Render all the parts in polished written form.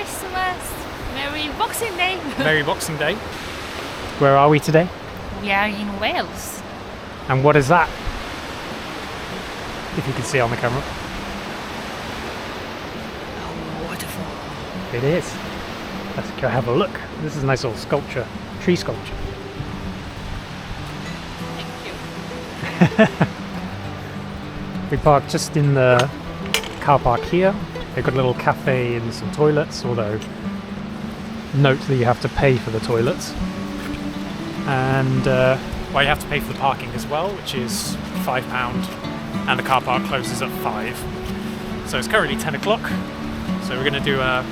Christmas! Merry Boxing Day! Merry Boxing Day. Where are we today? We are in Wales. And what is that? If you can see on the camera. A waterfall. It is. Let's go have a look. This is a nice little sculpture, tree sculpture. Thank you. We parked just in the car park here. They've got a little cafe and some toilets, although note that you have to pay for the toilets. And well, you have to pay for the parking as well, which is £5, and the car park closes at 5. So it's currently 10 o'clock. So we're going to do a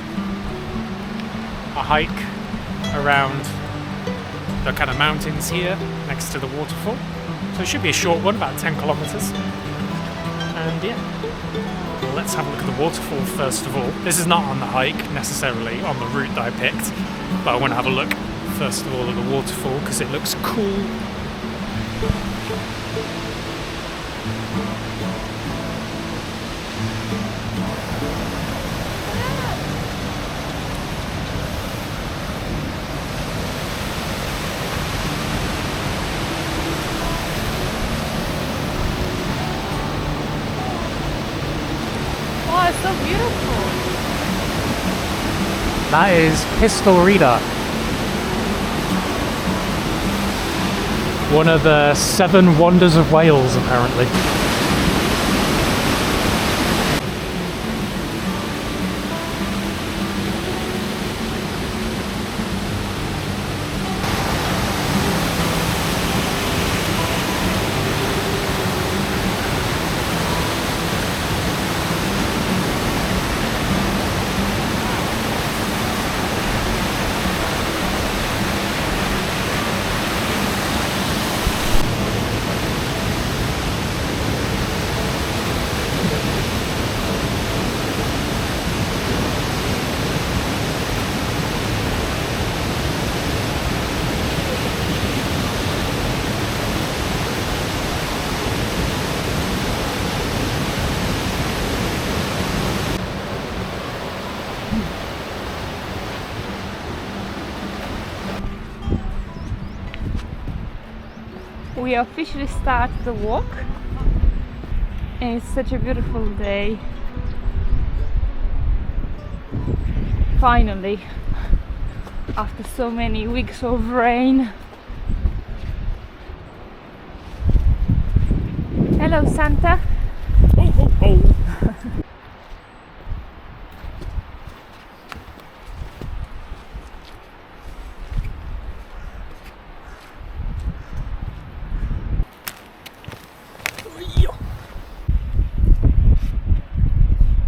hike around the kind of mountains here next to the waterfall. So it should be a short one, about 10 kilometres. And yeah, well, let's have a look at the waterfall first of all. This is not on the hike necessarily, on the route that I picked, but I want to have a look first of all at the waterfall because it looks cool. Oh, it's so beautiful! That is Pistyll Rhaeadr, one of the 7 wonders of Wales apparently. We officially start the walk, and it's such a beautiful day. Finally, after so many weeks of rain. Hello, Santa. Ho ho ho!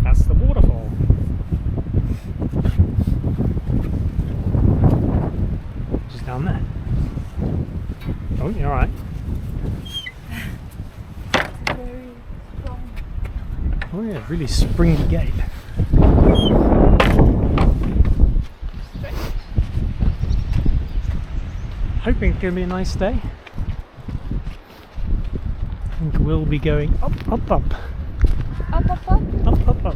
That's the waterfall. Just down there. Oh, you're alright. Very strong. Oh yeah, really springy gate. Hoping it's going to be a nice day. I think we'll be going up, up, up. Up, up, up. Up, up, up.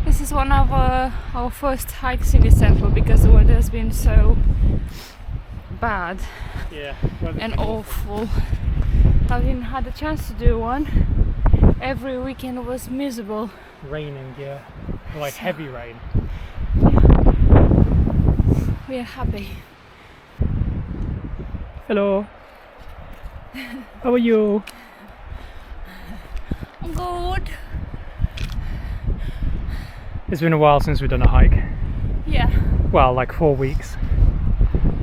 This is one of our first hikes in December because the weather has been so bad Yeah. and awful. I didn't had a chance to do one. Every weekend was miserable. Raining, yeah. Like heavy rain. We are happy. Hello. How are you? Good. It's been a while since we've done a hike. Yeah. Well, like 4 weeks.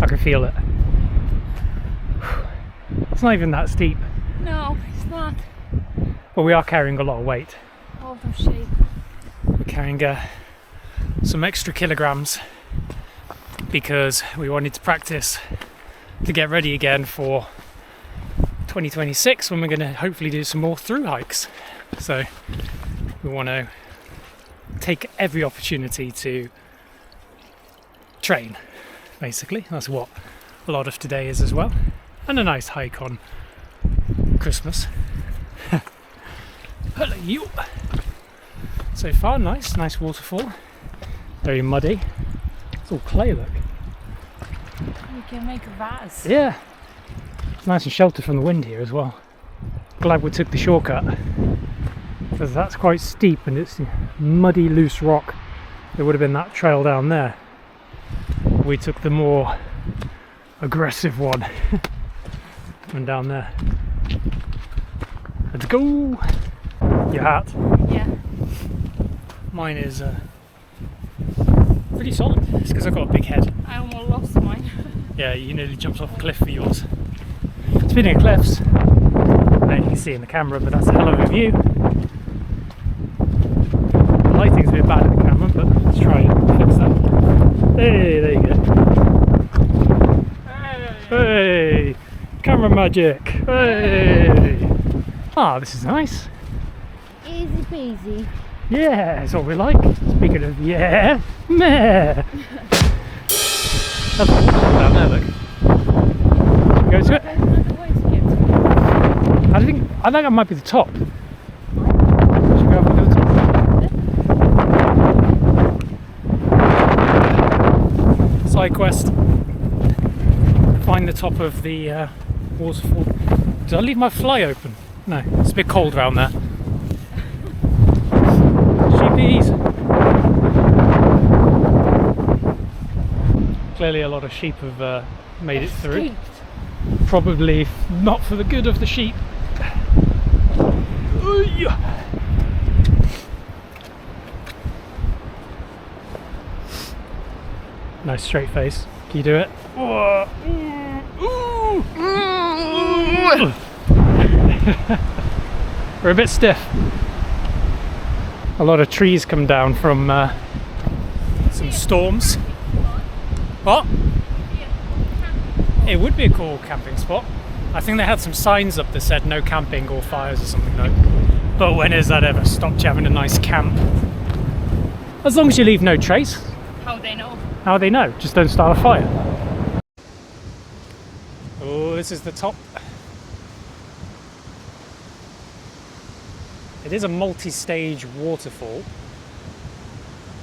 I can feel it. It's not even that steep, No, it's not. but we are carrying a lot of weight. Out of shape. We're carrying some extra kilograms because we wanted to practice to get ready again for 2026 when we're going to hopefully do some more through hikes. So we want to take every opportunity to train, basically. That's what a lot of today is as well. And a nice hike on Christmas. Hello you! So far, nice waterfall. Very muddy. It's all clay, look. We can make a vase. Yeah. It's nice and sheltered from the wind here as well. Glad we took the shortcut. Because that's quite steep and it's muddy, loose rock. There would have been that trail down there. We took the more aggressive one. And down there. Let's go! Your hat? Yeah. Mine is pretty solid. It's because I've got a big head. I almost lost mine. Yeah, you nearly jumped off a cliff for yours. Speaking of cliffs, I don't know if you can see in the camera, but that's a hell of a view. The lighting's a bit bad in the camera, but let's try and fix that. Hey, there you go. Hey! Camera magic! Hey! Ah, this is nice. Easy peasy. Yeah, that's what we like. Speaking of yeah, meh. That's down there, look. Go to it. I think that might be the top. Should we go up and go to the top? Side quest. Find the top of the waterfall. Did I leave my fly open? No, it's a bit cold around there. Sheepies. Clearly a lot of sheep have made it through. Probably not for the good of the sheep. Nice straight face. Can you do it? We're a bit stiff. A lot of trees come down from some storms. What? It would be a cool camping spot. I think they had some signs up that said no camping or fires or something though. But when has that ever stopped you having a nice camp? As long as you leave no trace. How they know? How they know? Just don't start a fire. Oh, this is the top. It is a multi-stage waterfall.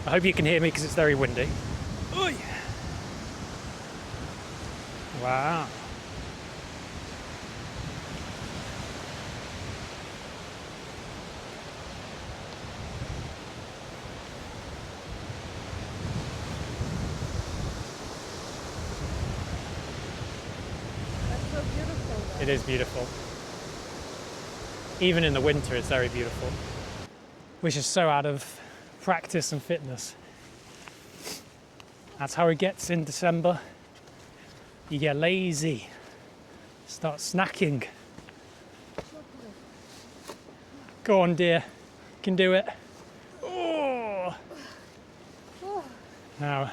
I hope you can hear me because it's very windy. Oy. Wow. That's so beautiful. It is beautiful. Even in the winter, it's very beautiful. Which is so out of practice and fitness. That's how it gets in December. You get lazy, start snacking. Go on, dear, you can do it. Oh. Now,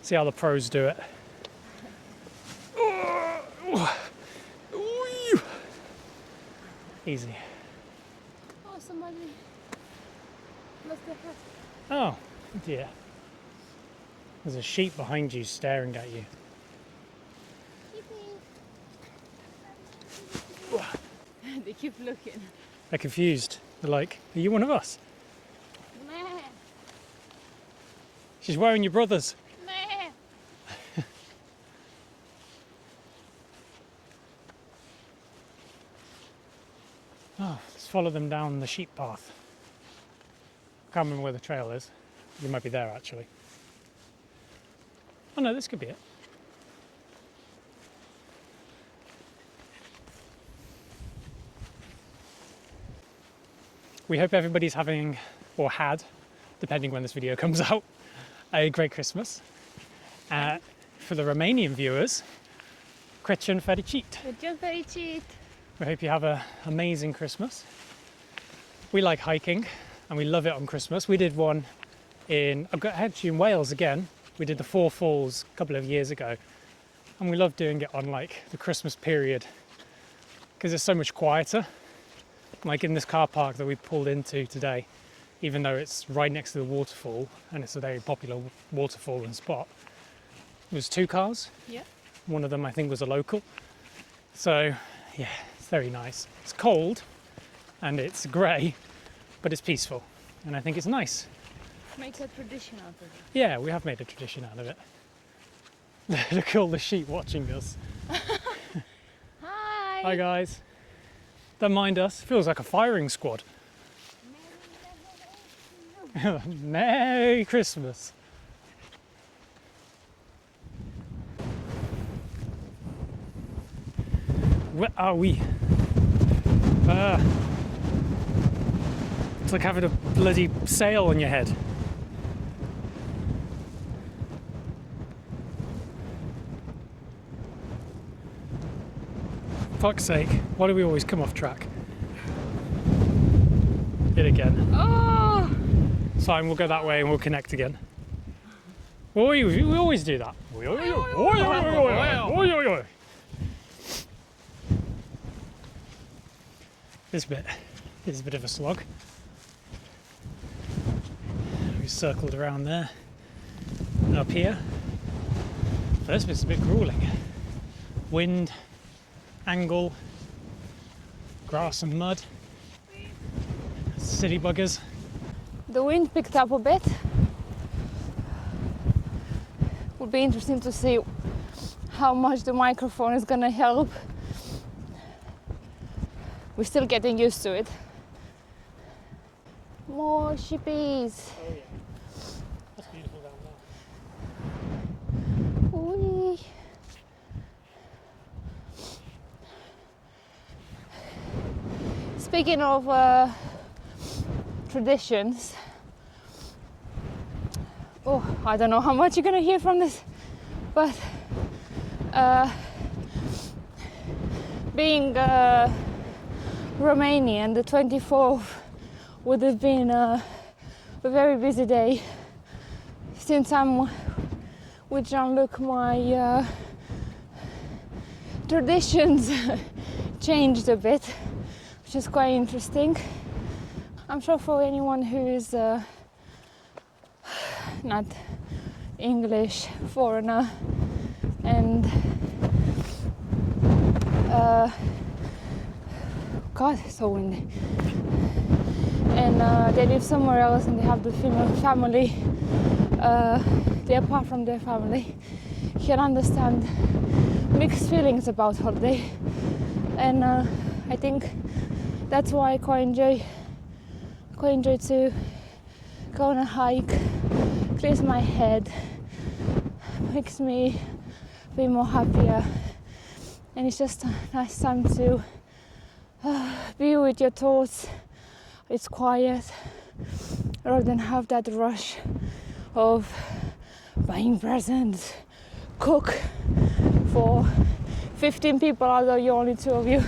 see how the pros do it. Easy. Oh, somebody lost their hat. Oh, dear. There's a sheep behind you staring at you. They keep looking. They're confused. They're like, are you one of us? Meh. She's wearing your brother's. Meh. Oh, let's follow them down the sheep path. I can't remember where the trail is. You might be there actually. Oh no, this could be it. We hope everybody's having, or had, depending when this video comes out, a great Christmas. For the Romanian viewers, Crăciun fericit. Crăciun fericit. We hope you have an amazing Christmas. We like hiking and we love it on Christmas. We did one actually in Wales again. We did the Four Falls a couple of years ago and we love doing it on like the Christmas period because it's so much quieter. Like in this car park that we pulled into today, even though it's right next to the waterfall and it's a very popular waterfall and spot, it was 2 cars. Yeah. One of them I think was a local. So yeah, it's very nice. It's cold and it's grey, but it's peaceful, and I think it's nice. Make a tradition out of it. Yeah, we have made a tradition out of it. Look at all the sheep watching us. Hi! Hi guys. Don't mind us. Feels like a firing squad. Merry Christmas. Where are we? It's like having a bloody sail on your head. Fuck's sake, why do we always come off track? Yet again. Oh! It's fine, we'll go that way and we'll connect again. We always do that. This bit is a bit of a slog. We circled around there and up here. This bit's a bit grueling. Wind, angle, grass and mud, city buggers. The wind picked up a bit. Would be interesting to see how much the microphone is gonna help. We're still getting used to it. More sheepies. Oh yeah, that's beautiful down there. Whee. Speaking of traditions, I don't know how much you're gonna hear from this, but being Romanian, the 24th would have been a very busy day. Since I'm with Jean-Luc, my traditions changed a bit, which is quite interesting. I'm sure for anyone who is not English, foreigner, and God, it's so windy. And they live somewhere else and they have the family, they're apart from their family, can understand mixed feelings about holiday. And I think that's why I quite enjoy to go on a hike, clears my head, makes me be more happier, and it's just a nice time to be with your thoughts. It's quiet rather than have that rush of buying presents, cook for 15 people although you're only 2 of you.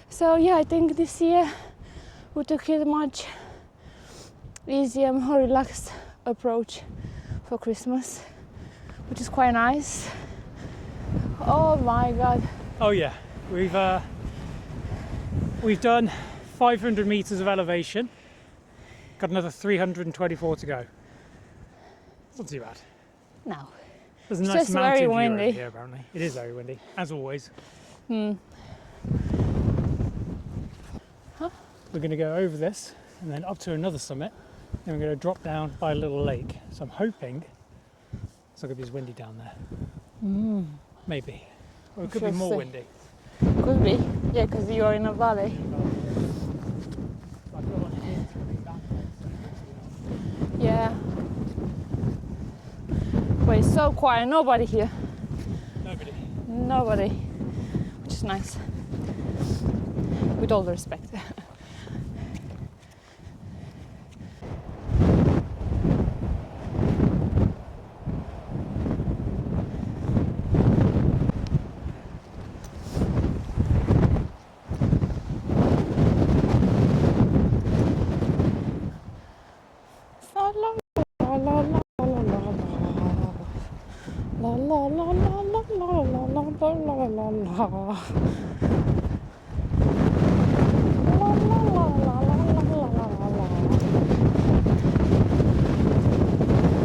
So yeah, I think this year we took it much easier, more relaxed approach for Christmas, which is quite nice. Oh my God. Oh yeah, we've done 500 meters of elevation. Got another 324 to go. It's not too bad. No. There's a It's nice just mountain very view windy. over here apparently. It is very windy, as always. Huh? We're going to go over this and then up to another summit. Then we're going to drop down by a little lake. So I'm hoping it's not going to be as windy down there. Maybe. Or it could be Shall more see. windy. Could be, yeah, because you're in a valley. Yeah. But it's so quiet, nobody here. Nobody. Which is nice. With all the respect.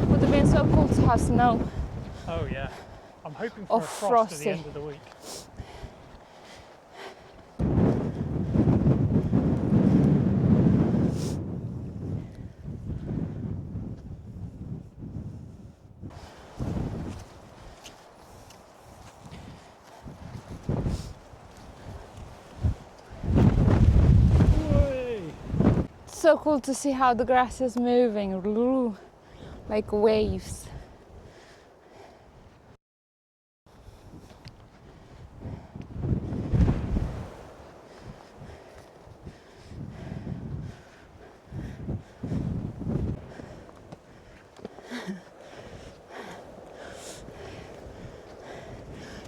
Would have been so cool to have snow. Oh yeah. I'm hoping for Or a frost at the frosty. end of the week. Whey! So cool to see how the grass is moving, like waves.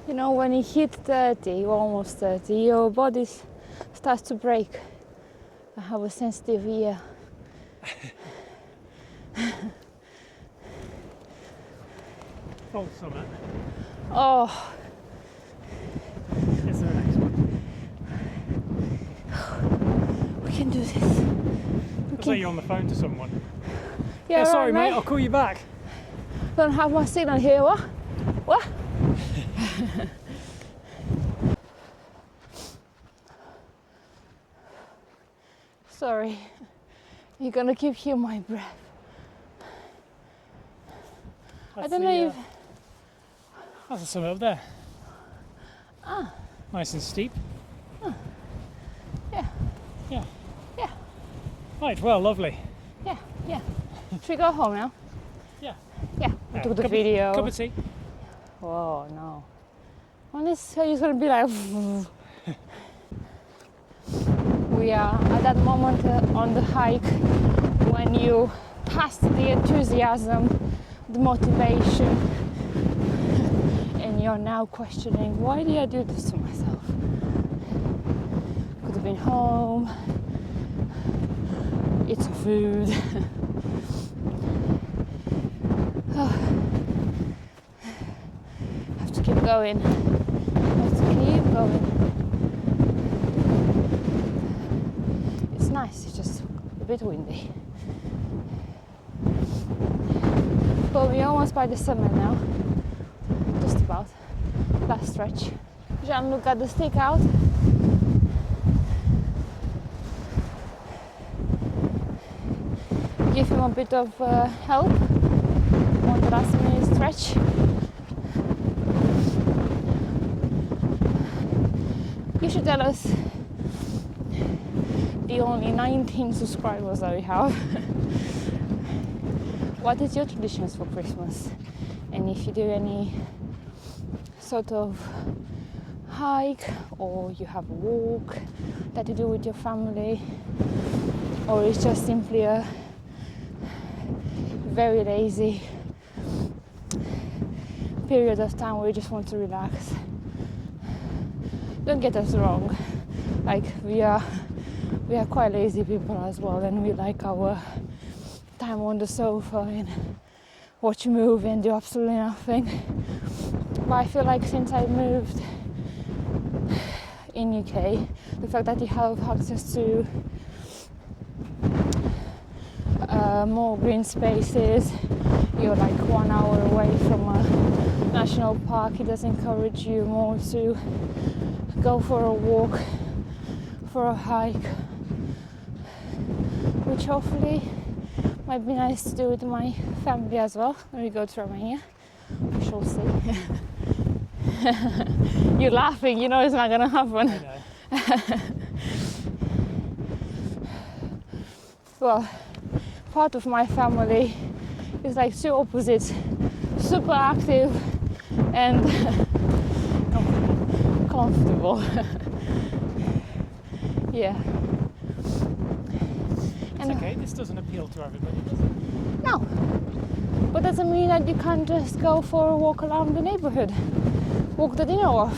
You know, when you hit 30, or almost 30, your body starts to break. I have a sensitive ear. False summit. Oh, Is there an next one? we can do this. Looks like you're on the phone to someone. Yeah, sorry right, mate, I'll call you back. Don't have my signal here, what? What? Sorry, you're gonna keep hearing my breath. I don't know if... That's the summit up there. Ah, Nice and steep. yeah, Yeah. yeah, Right, well, lovely. yeah, yeah. Should we go home now? Yeah. Yeah, we took the Cup video. of tea. Oh no. On this, it's gonna be like... We are at that moment on the hike when you pass the enthusiasm, the motivation, and you're now questioning, why did I do this to myself? Could have been home, eat some food. Have to keep going. Have to keep going. It's nice, it's just a bit windy. But we're almost by the summit now. Just about. Last stretch. Jean-Luc got the stick out. Give him a bit of help on the last minute stretch. You should tell us the only 19 subscribers that we have. What is your traditions for Christmas? And if you do any sort of hike, or you have a walk that you do with your family, or it's just simply a very lazy period of time where you just want to relax. Don't get us wrong, like we are quite lazy people as well, and we like our time on the sofa and watch a movie and do absolutely nothing. But I feel like since I moved in UK, the fact that you have access to more green spaces, you're like 1 hour away from a national park, it does encourage you more to go for a walk, for a hike, which hopefully might be nice to do with my family as well when we go to Romania. We shall see. You're laughing, you know it's not gonna happen. I know. Well, part of my family is like two opposites, super active and comfortable. Yeah. It's okay, this doesn't appeal to everybody, does it? No, but doesn't mean that you can't just go for a walk around the neighborhood. Walk the dinner off.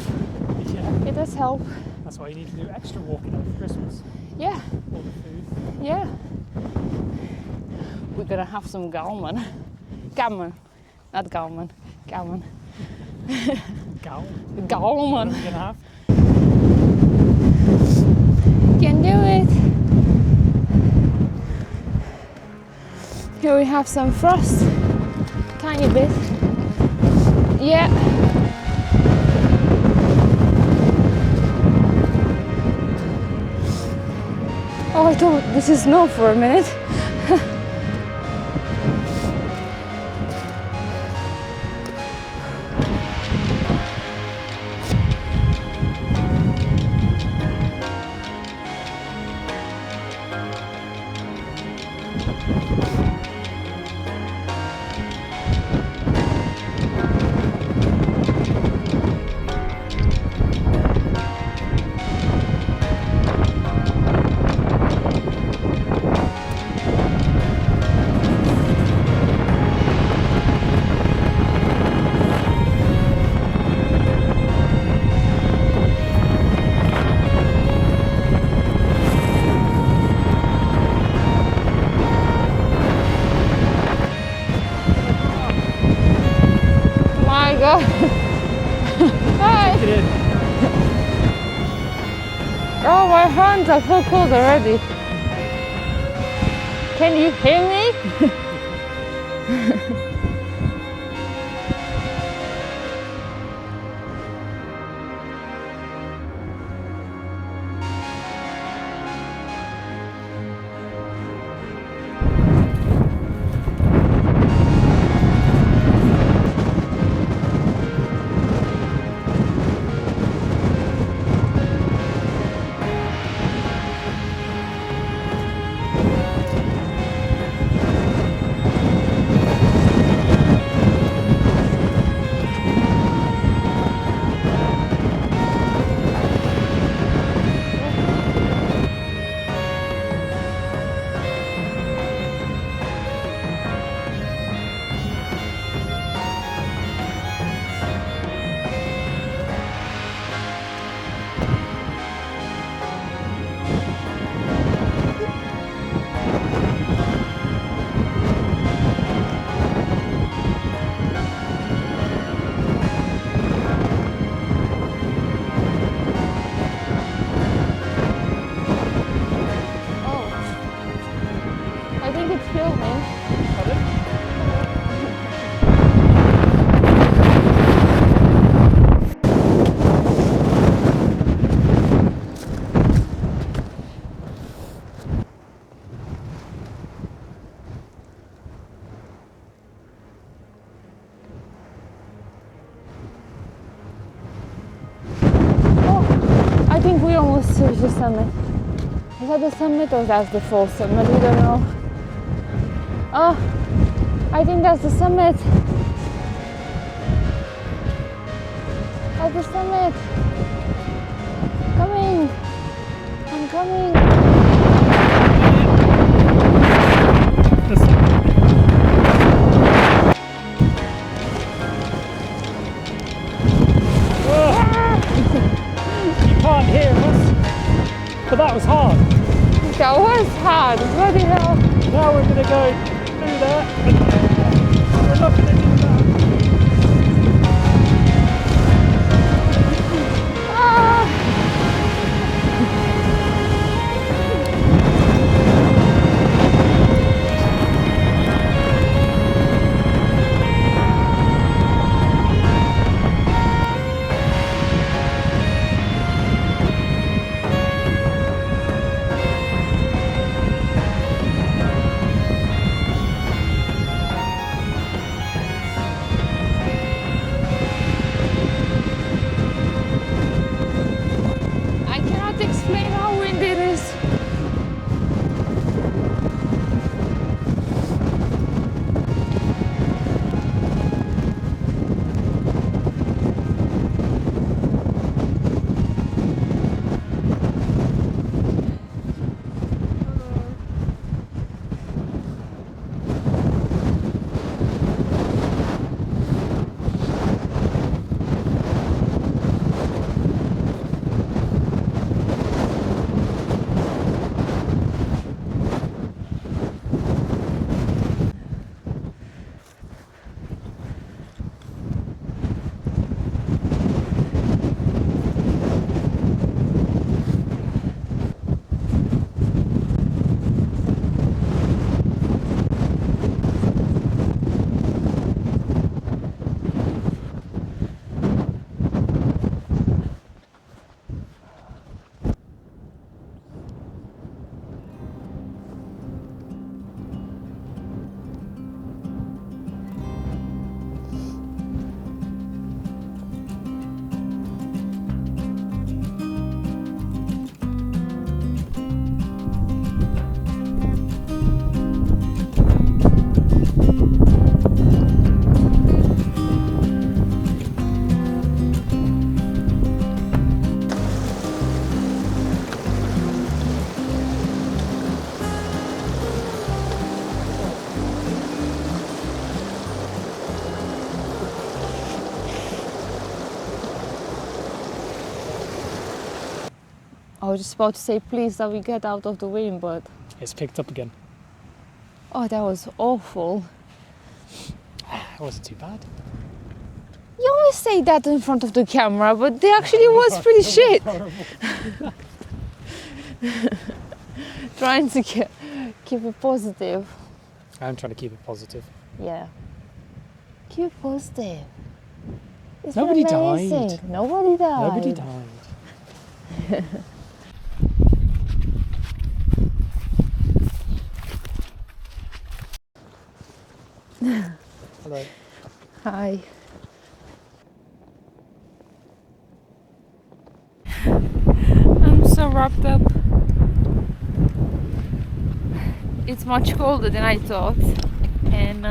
Yeah. It does help. That's why you need to do extra walking over Christmas. Yeah, All the food. yeah. We're gonna have some gammon. Gammon, not gammon. Gammon. Gal. What Gammon. are we gonna have? Can do it. Here we have some frost, tiny bit. Yeah. Oh, I thought this is snow for a minute. My God. Hi. Oh, my hands are so cold already. Can you hear me? I think it's filming. Oh, I think we almost reached the summit. Is that the summit or that's the full summit? We don't know. Oh, I think that's the summit. That's the summit. Coming. I'm coming. You can't hear us, but that was hard. That was hard. Bloody hell. Now we're going to go through that. We're not going to do that. was just about to say please that we get out of the wind, but It's picked up again. oh, that was awful. It wasn't too bad. You always say that in front of the camera, but they actually was pretty shit. Trying to keep it positive. I'm trying to keep it positive. Yeah. Keep it positive. It's Nobody been amazing. died. Nobody died. Nobody died. Hello. Hi. I'm so wrapped up. It's much colder than I thought, and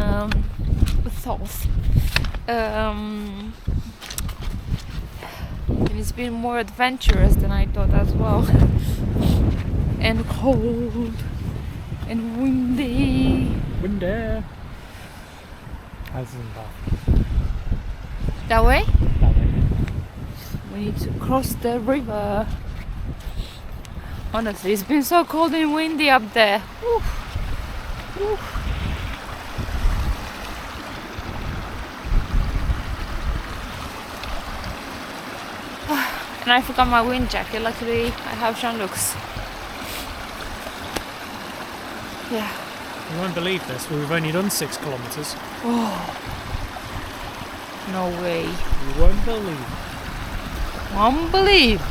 and it's been more adventurous than I thought as well. And cold and windy. Windy. As in that. That way? That way. We need to cross the river. Honestly, it's been so cold and windy up there. Oof. Oof. And I forgot my wind jacket. Luckily, I have Jean-Luc's. Yeah. You won't believe this, but we've only done 6 kilometres. Oh. No way. You won't believe it. Won't believe.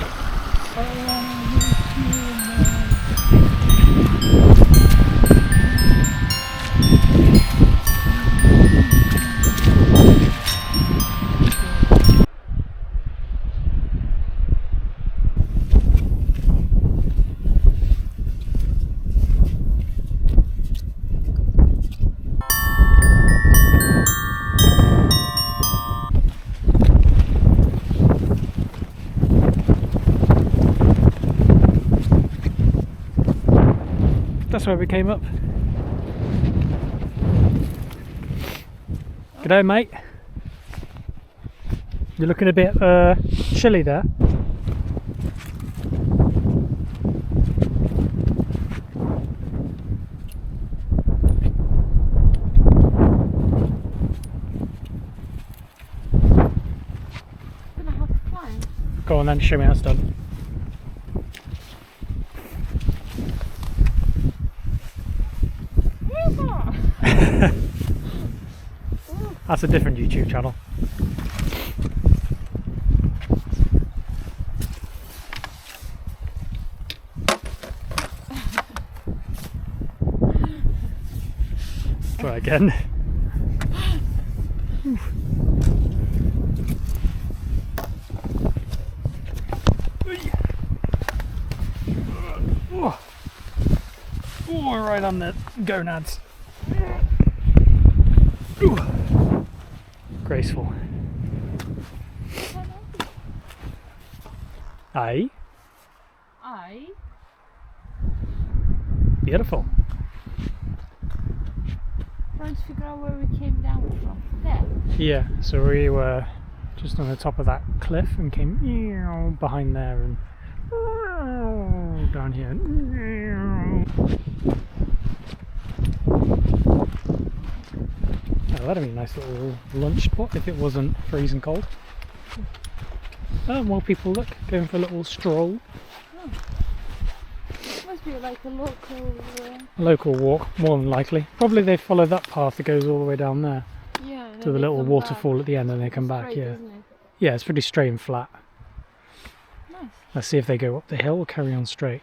That's where we came up. G'day, mate. You're looking a bit chilly there. Gonna have fun. Go on then, show me how it's done. That's a different YouTube channel. Try again. Oh, right on the gonads. Graceful. Aye. Aye. Beautiful. Trying to figure out where we came down from. There. Yeah, so we were just on the top of that cliff and came behind there and down here. Oh, that'd be a nice little lunch spot if it wasn't freezing cold. Oh, more people, look, going for a little stroll. Oh. Must be like a local... Local walk, more than likely. Probably they follow that path that goes all the way down there yeah, to the little waterfall at the end and they come back, straight, yeah. isn't it? Yeah, it's pretty straight and flat. Nice. Let's see if they go up the hill or carry on straight.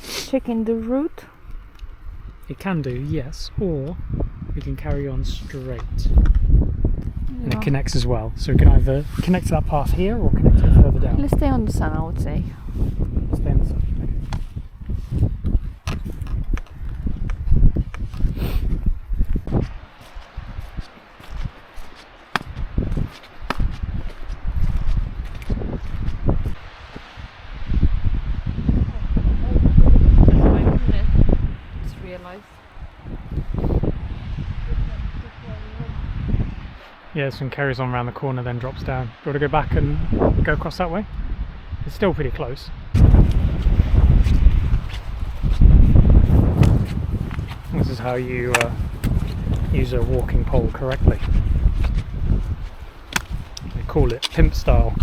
Checking the route. It can do, yes, or we can carry on straight. And it connects as well, so we can either connect to that path here or connect it further down. Let's stay on the sun, I would say. Stay in the sun. Just realised. Yeah, this one carries on around the corner, then drops down. Do you want to go back and go across that way? It's still pretty close. This is how you use a walking pole correctly. They call it pimp style.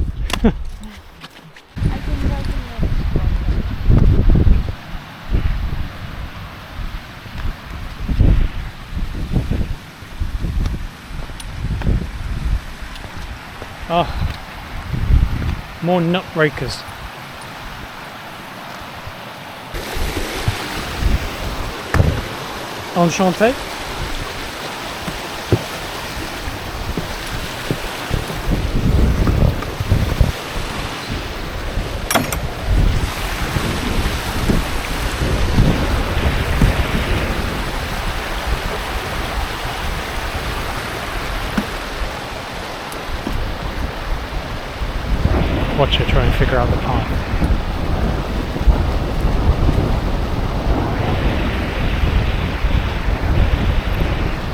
Oh, more nutbreakers. Enchanté. Watch her try and figure out the path.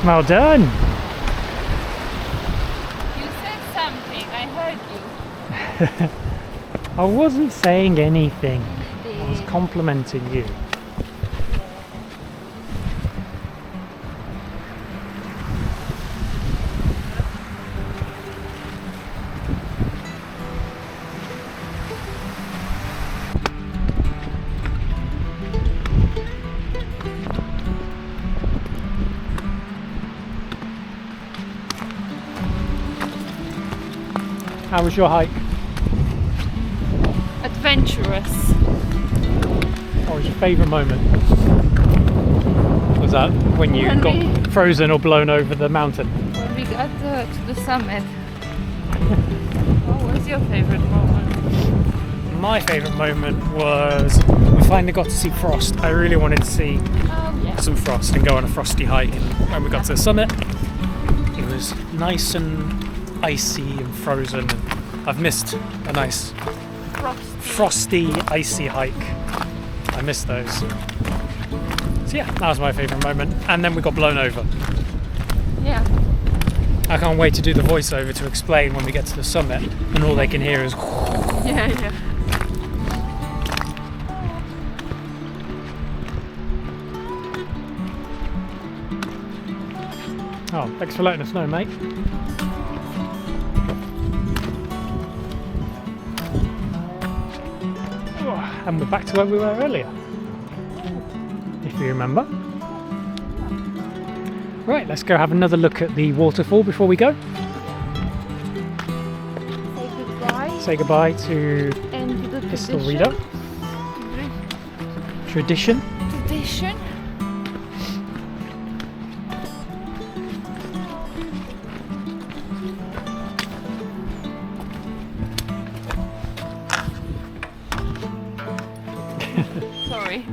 Well done! You said something, I heard you. I wasn't saying anything. I was complimenting you. How was your hike? Adventurous. What was your favourite moment? Was that when you got frozen or blown over the mountain? When we got to the summit. What was your favourite moment? My favourite moment was we finally got to see frost. I really wanted to see some frost and go on a frosty hike, and when we got to the summit it was nice and icy and frozen, and I've missed a nice frosty icy hike. I missed those. So yeah, that was my favourite moment, and then we got blown over. Yeah. I can't wait to do the voiceover to explain when we get to the summit and all they can hear is Yeah. Oh, thanks for letting us know, mate. And we're back to where we were earlier, if you remember. Right, let's go have another look at the waterfall before we go. Say goodbye. Say goodbye to And to the Pistyll Rhaeadr. Tradition. Tradition. Sorry.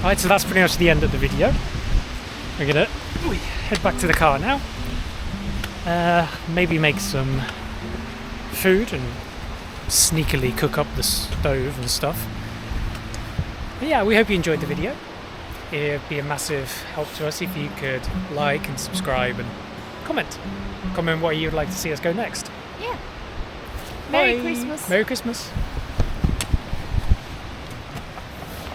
Alright, so that's pretty much the end of the video. We're gonna head back to the car now. Maybe make some food and sneakily cook up the stove and stuff. But yeah, we hope you enjoyed the video. It'd be a massive help to us if you could like and subscribe and comment. Comment what you'd like to see us go next. Yeah. Merry Bye. Christmas. Merry Christmas.